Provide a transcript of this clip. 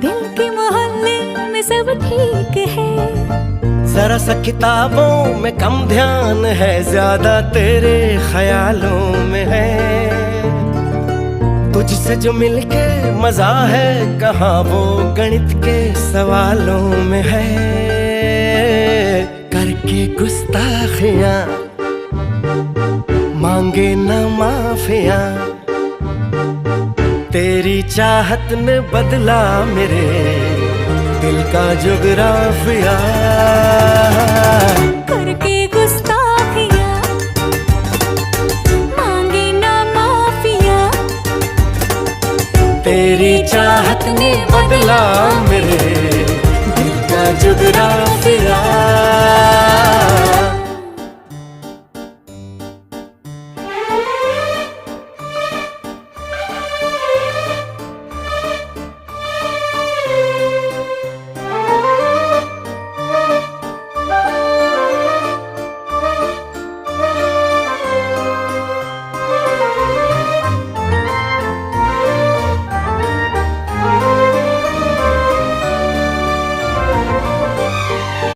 दिल के मोहल्ले में सब ठीक है, जरा सा किताबों में कम ध्यान है, ज्यादा तेरे ख्यालों में है। तुझसे जो मिलके मजा है, कहाँ वो गणित के सवालों में है। करके गुस्ताखियां मांगे न माफियां, तेरी चाहत ने बदला मेरे दिल का जुगराफिया। करके गुस्ताखियां मांगे ना माफिया, तेरी चाहत ने बदला मेरे दिल का जुगराफिया।